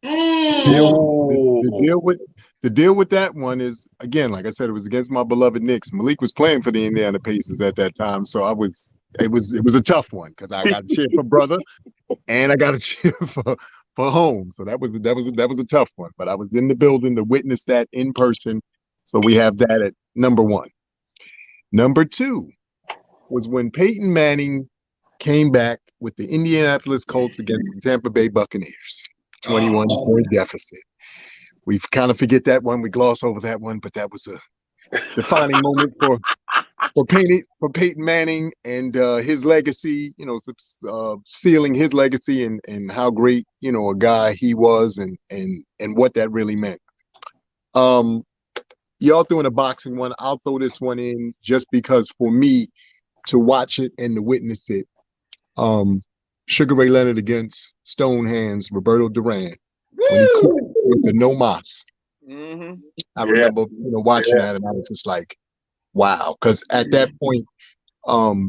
the deal with that one is, again, like I said, it was against my beloved Knicks. Malik was playing for the Indiana Pacers at that time, so it was a tough one because I got to cheer for brother and I got to cheer for home. So that was a tough one. But I was in the building to witness that in person. So we have that at number one. Number two was when Peyton Manning came back with the Indianapolis Colts against the Tampa Bay Buccaneers, 21-point deficit. We kind of forget that one. We gloss over that one, but that was a defining moment for Peyton Manning and his legacy. You know, sealing his legacy and how great, you know, a guy he was and what that really meant. Y'all throwing a boxing one. I'll throw this one in just because for me to watch it and to witness it. Sugar Ray Leonard against Stone Hands Roberto Duran when he quit with the no mas. Mm-hmm. I remember watching that and I was just like, wow, because at that point,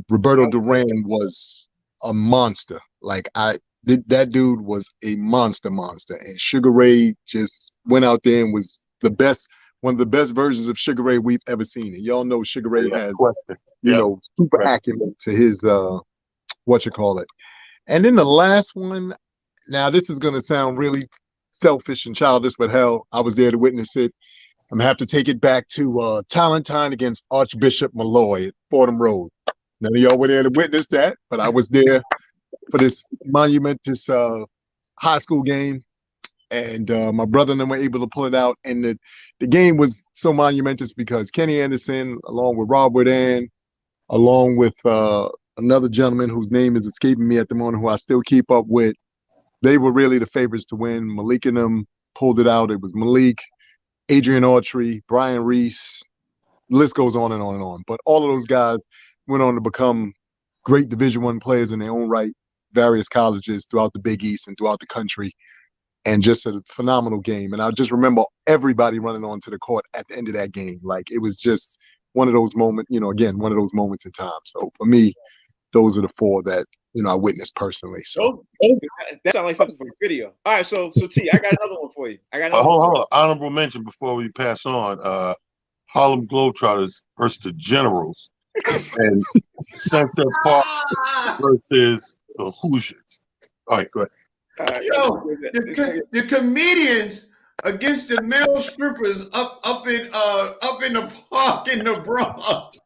Roberto Duran was a monster. Like that dude was a monster, and Sugar Ray just went out there and was one of the best versions of Sugar Ray we've ever seen. And y'all know Sugar Ray has, super acumen to his And then the last one, now this is gonna sound really selfish and childish, but hell, I was there to witness it. I'm gonna have to take it back to Talentine against Archbishop Malloy at Fordham Road. None of y'all were there to witness that, but I was there for this monumentous high school game, and my brother and I were able to pull it out. And the game was so monumentous because Kenny Anderson, along with Robert Ann, along with another gentleman whose name is escaping me at the moment, who I still keep up with, they were really the favorites to win. Malik and them pulled it out. It was Malik, Adrian Autry, Brian Reese, the list goes on and on and on. But all of those guys went on to become great Division I players in their own right, various colleges throughout the Big East and throughout the country, and just a phenomenal game. And I just remember everybody running onto the court at the end of that game. Like, it was just one of those moments, one of those moments in time. So for me, those are the four that, I witnessed personally. So that sounds like something for a video. All right, so T, I got another one for you. Hold on. Honorable mention before we pass on. Harlem Globetrotters versus the Generals and Sunset Park versus the Hoosiers. All right, go ahead. The comedians against the male strippers up in the park in the Bronx.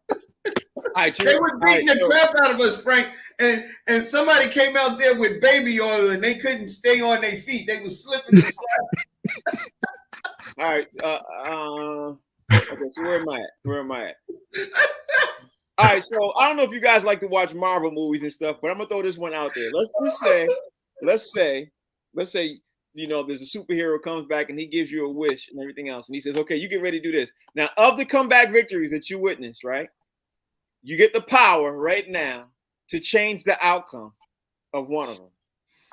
They were beating the crap out of us, Frank, and somebody came out there with baby oil and they couldn't stay on their feet. They were slipping and sliding. All right. Okay, so where am I at? All right, so I don't know if you guys like to watch Marvel movies and stuff, but I'm gonna throw this one out there. Let's say, there's a superhero comes back and he gives you a wish and everything else, and he says, "Okay, you get ready to do this." Now, of the comeback victories that you witnessed, right? You get the power right now to change the outcome of one of them.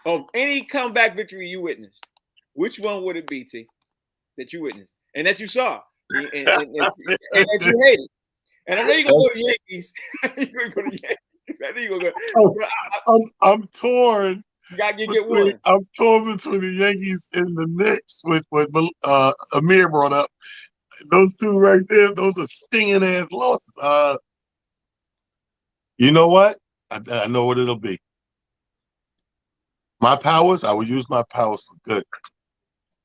Of any comeback victory you witnessed, which one would it be, T, that you witnessed and that you saw and that you hated? And I know you're gonna go to the Yankees. I'm torn. You gotta get one. I'm torn between the Yankees and the Knicks with what Amir brought up. Those two right there, those are stinging ass losses. You know what? I know what it'll be. My powers, I would use my powers for good.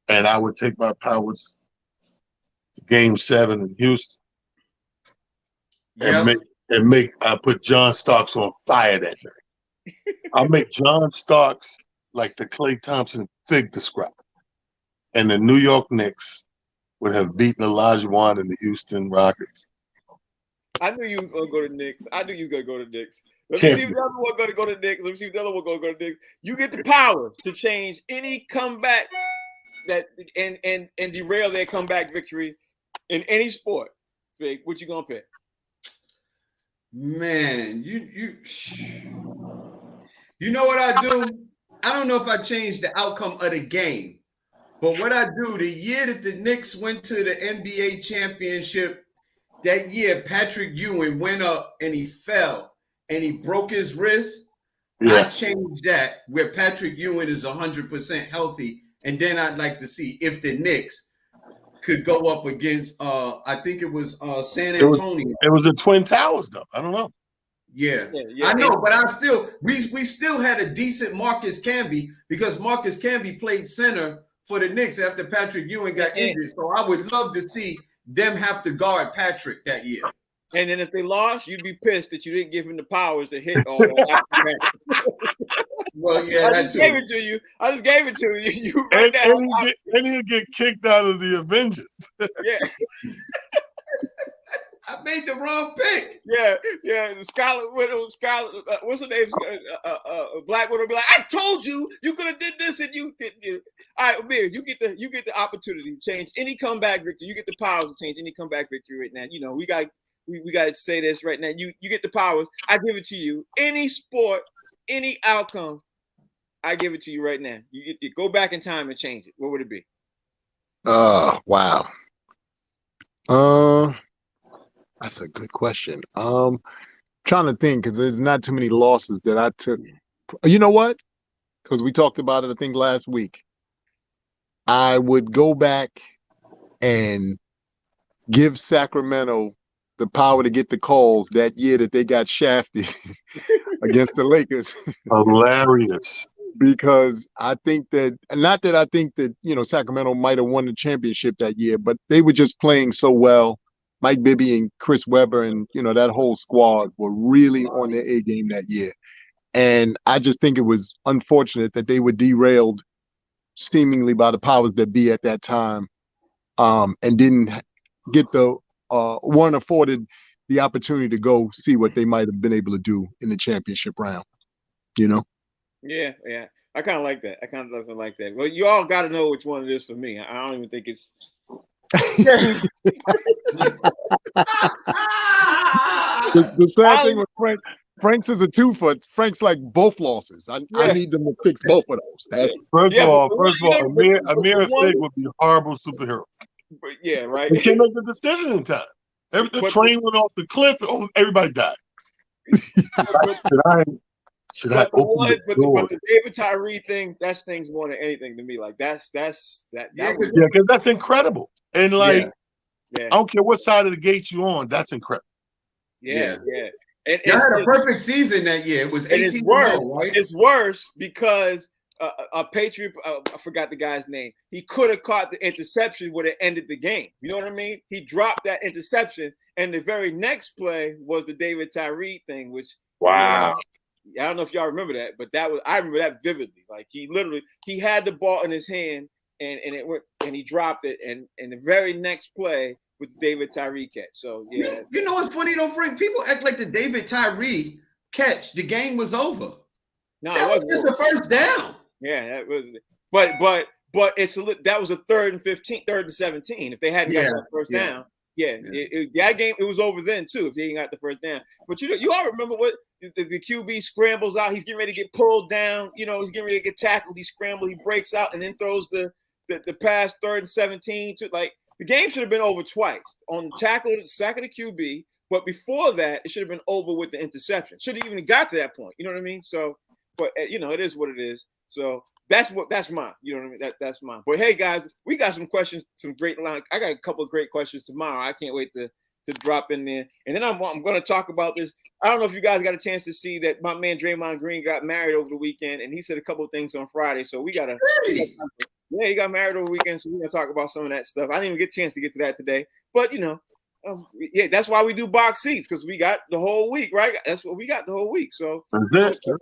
And I would take my powers to Game 7 in Houston. Yep. And I put John Starks on fire that night. I'll make John Starks like the Klay Thompson Fig described. And the New York Knicks would have beaten Olajuwon and the Houston Rockets. I knew you was gonna go to Knicks. Let me see if the other one gonna go to Knicks. Let me see if the other one gonna go to Knicks. You get the power to change any comeback that and derail their comeback victory in any sport. Fig, what you gonna pick? Man, you know what I do? I don't know if I change the outcome of the game, but what I do, the year that the Knicks went to the NBA championship, that year Patrick Ewing went up and he fell and he broke his wrist. Yeah. I changed that where Patrick Ewing is 100% healthy, and then I'd like to see if the Knicks could go up against I think it was San It was Antonio. it was the Twin Towers though. I don't know. Yeah. Yeah. I know, but we still had a decent Marcus Camby because Marcus Camby played center for the Knicks after Patrick Ewing got injured. So I would love to see them have to guard Patrick that year. And then if they lost, you'd be pissed that you didn't give him the powers to hit all that. Well, yeah, I that just too. gave it to you. I just gave it to you. You right And he'd get kicked out of the Avengers. Yeah. I made the wrong pick. Yeah. The Scarlet Widow, what's her name? Black Widow be like, I told you could have did this and you didn't. All right, Amir, you get the opportunity to change any comeback victory. You get the powers to change any comeback victory right now. You know, we got to say this right now. You get the powers. I give it to you. Any sport, any outcome, I give it to you right now. You go back in time and change it. What would it be? Wow. That's a good question. Trying to think because there's not too many losses that I took. You know what? Because we talked about it, I think last week. I would go back and give Sacramento the power to get the calls that year that they got shafted against the Lakers. Hilarious. Because I think that, not that I think that, Sacramento might have won the championship that year, but they were just playing so well. Mike Bibby and Chris Webber and, that whole squad were really on their A game that year. And I just think it was unfortunate that they were derailed seemingly by the powers that be at that time, and didn't get weren't afforded the opportunity to go see what they might have been able to do in the championship round, Yeah. I kind of like that. I kind of definitely like that. Well, you all got to know which one it is for me. I don't even think it's. The sad thing with Frank's is a 2 foot. Frank's like both losses. I need them to fix both of those. First of all, Amir Fig would be a horrible superhero. Yeah, right. He can't make the decision in time. The train went off the cliff. Everybody died. Should I open the door? But the David Tyree things, that stings more than anything to me. Like that's that. Because that's incredible. And I don't care what side of the gate you're on, that's incredible. Yeah. And you had a perfect season that year. It was 18. It's worse. Right? It's worse because a Patriot. I forgot the guy's name. He could have caught the interception, would have ended the game. You know what I mean? He dropped that interception, and the very next play was the David Tyree thing, which wow. I don't know if y'all remember that, but I remember that vividly. Like he had the ball in his hand and it went and he dropped it, and the very next play with David Tyree catch. So yeah. You know what's funny though, Frank? People act like the David Tyree catch, the game was over. No, that was just a first down. Yeah, that was but that was a 3rd and 17. If they hadn't got that first down. That game, it was over then too if they ain't got the first down. But you all remember what the QB scrambles out. He's getting ready to get pulled down. He's getting ready to get tackled. He scrambles, he breaks out, and then throws the pass 3rd and 17 to the game should have been over twice on tackle, sack of the QB. But before that, it should have been over with the interception. Should have even got to that point. You know what I mean? So, but it is what it is. So that's mine. You know what I mean? That's mine. But hey, guys, we got some questions, some great lines. I got a couple of great questions tomorrow. I can't wait to drop in there. And then I'm going to talk about this. I don't know if you guys got a chance to see that my man Draymond Green got married over the weekend, and he said a couple of things on Friday. So we got to. Yeah, he got married over the weekend, so we're going to talk about some of that stuff. I didn't even get a chance to get to that today. But, that's why we do box seats, because we got the whole week, right? That's what we got the whole week. So, that's it.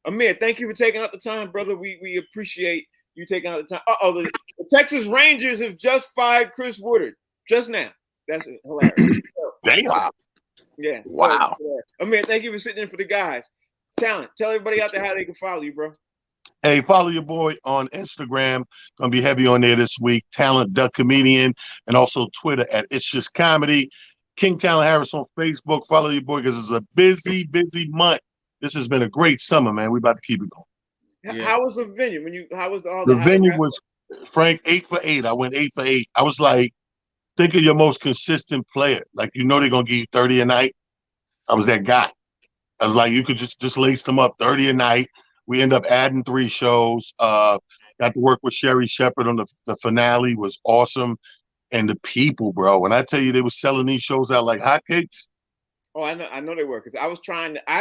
Amir, thank you for taking out the time, brother. We appreciate you taking out the time. The Texas Rangers have just fired Chris Woodard just now. That's hilarious. Damn. Yeah. Wow. So, Amir, thank you for sitting in for the guys. Talent. Tell everybody out there how they can follow you, bro. Hey, follow your boy on Instagram. Gonna be heavy on there this week. Talent Duck Comedian, and also Twitter at It's Just Comedy. King Talent Harris on Facebook. Follow your boy because it's a busy month. This has been a great summer, man. We about to keep it going. Yeah. How was the venue? The venue was Frank 8 for 8. I went 8 for 8. I was like, think of your most consistent player. Like they're gonna give you 30 a night. I was that guy. I was like, you could just lace them up 30 a night. We end up adding 3 shows. Got to work with Sherry Shepard on the finale. Was awesome. and the people, bro. When I tell you they were selling these shows out like hotcakes. Oh, I know they were, because I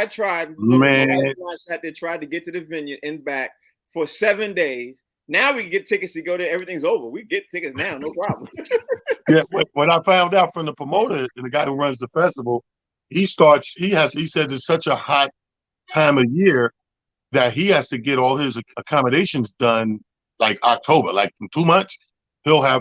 tried. Man. My wife and I sat there, tried to get to the venue and back for 7 days. Now we can get tickets to go there. Everything's over. We get tickets now, no problem. Yeah, when I found out from the promoter and the guy who runs the festival, he said it's such a hot time of year that he has to get all his accommodations done like October, like in 2 months.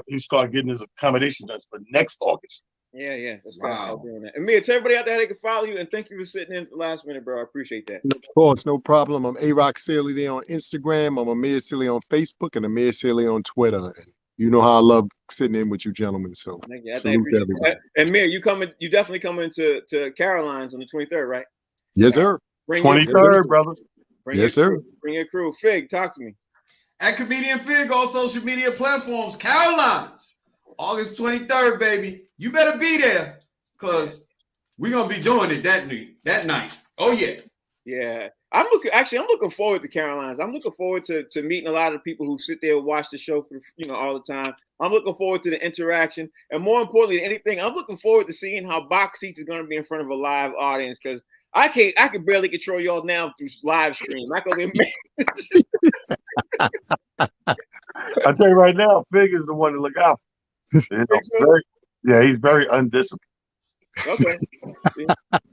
He start getting his accommodations done for next August. Yeah. That's wow. Doing that. And Mia, tell everybody out there they can follow you, and thank you for sitting in at the last minute, bro. I appreciate that. Of course, no problem. I'm A-Rock Sealy there on Instagram. I'm Amir Sealy on Facebook and Amir Sealy on Twitter. And you know how I love sitting in with you gentlemen. So salute to everybody. And Mir, you definitely coming to Caroline's on the 23rd, right? Yes, sir. 23rd, brother. Yes, sir. Bring your crew. Fig, talk to me. At Comedian Fig, all social media platforms. Caroline's, August 23rd, baby. You better be there, because we're going to be doing it that night. Oh, yeah. Yeah. I'm looking forward to Caroline's. I'm looking forward to meeting a lot of people who sit there and watch the show for all the time. I'm looking forward to the interaction, and more importantly than anything, I'm looking forward to seeing how Box Seats is going to be in front of a live audience, because I can barely control y'all now through live stream. I can be I tell you right now, Fig is the one to look out for. He's very undisciplined. Okay. You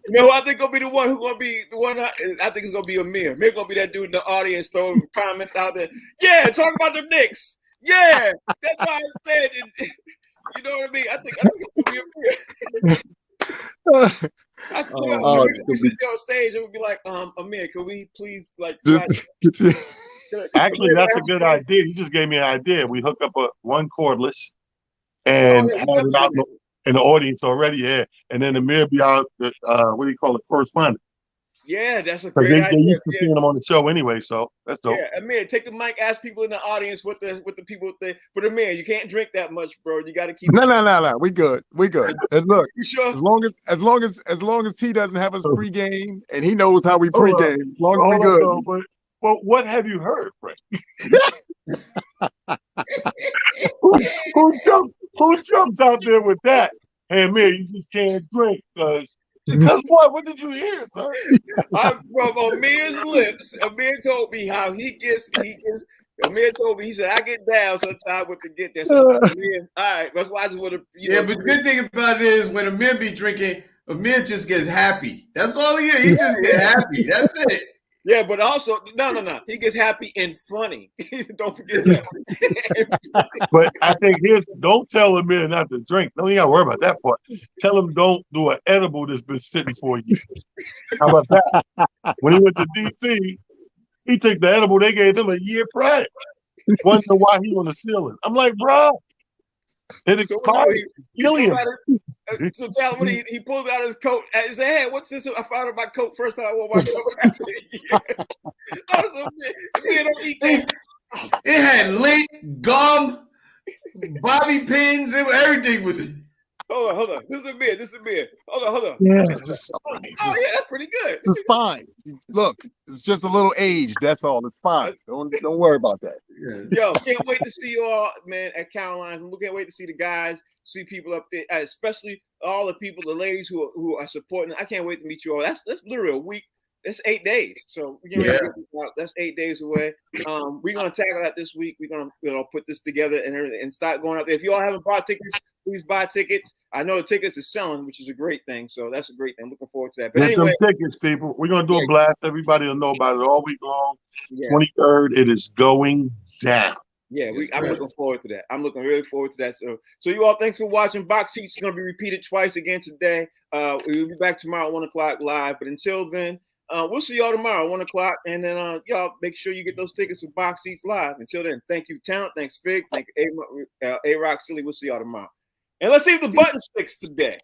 know who I think gonna be the one who's gonna be the one? I think it's gonna be Amir. Amir's gonna be that dude in the audience throwing comments out there. Yeah, talk about the Knicks. Yeah, that's why I said it. You know what I mean? I think it's gonna be Amir. We should be on stage and we'll be like, Amir, can we please Actually, that's a good idea. You just gave me an idea. We hook up one cordless and have it out in the audience already, yeah. And then Amir be out, what do you call it, correspondent. Yeah, that's a great idea. They used to seeing him on the show anyway, so that's dope. Yeah, Amir, take the mic, ask people in the audience what the people think. But Amir, you can't drink that much, bro. You got to keep. No. We good. And look, you sure? as long as T doesn't have us pregame and he knows how we pregame, as long as we good. Well, what have you heard, Frank? who jumps out there with that? Hey, Amir, you just can't drink because what? What did you hear, sir? From Amir's lips, Amir told me how he gets. Amir told me, he said, I get down sometimes with the get there. So, Amir, all right, that's why I just want to. But the good thing about it is when Amir be drinking, Amir just gets happy. That's all he is. He just gets happy. That's it. Yeah, but also no. He gets happy and funny. Don't forget that. But I think don't tell Amir not to drink. Don't even gotta worry about that part. Tell him don't do an edible that's been sitting for a year. How about that? When he went to DC, he took the edible they gave him a year prior. Wondering why he on the ceiling. I'm like, bro. It expired. So tell him when he pulled out his coat and said, "Hey, what's this? I found out my coat first time I wore my coat." It had lint, gum, bobby pins. Everything was. Hold on. This is Amir. Hold on. Yeah. That's pretty good. It's fine. Look, it's just a little age. That's all. It's fine. Don't worry about that. Yo, can't wait to see you all, man, at Caroline's. And we can't wait to see the guys, see people up there, especially all the people, the ladies who are supporting. I can't wait to meet you all. That's literally a week. That's 8 days. So that's 8 days away. We're gonna tackle that this week. We're gonna put this together and start going out there. If you all haven't bought tickets, please buy tickets. I know the tickets are selling, which is a great thing. So that's a great thing. I'm looking forward to that. But anyway, some tickets, people. We're gonna do a blast. Everybody will know about it all week long. 23rd, it is going down. Yeah, I'm looking forward to that. I'm looking really forward to that. So you all, thanks for watching. Box Seats is gonna be repeated twice again today. We'll be back tomorrow at 1:00 live. But until then, we'll see y'all tomorrow at 1:00. And then y'all make sure you get those tickets to Box Seats Live. Until then, thank you, Talent. Thanks, Fig. Thank you, A-Rock Silly. We'll see y'all tomorrow. And let's see if the button sticks today.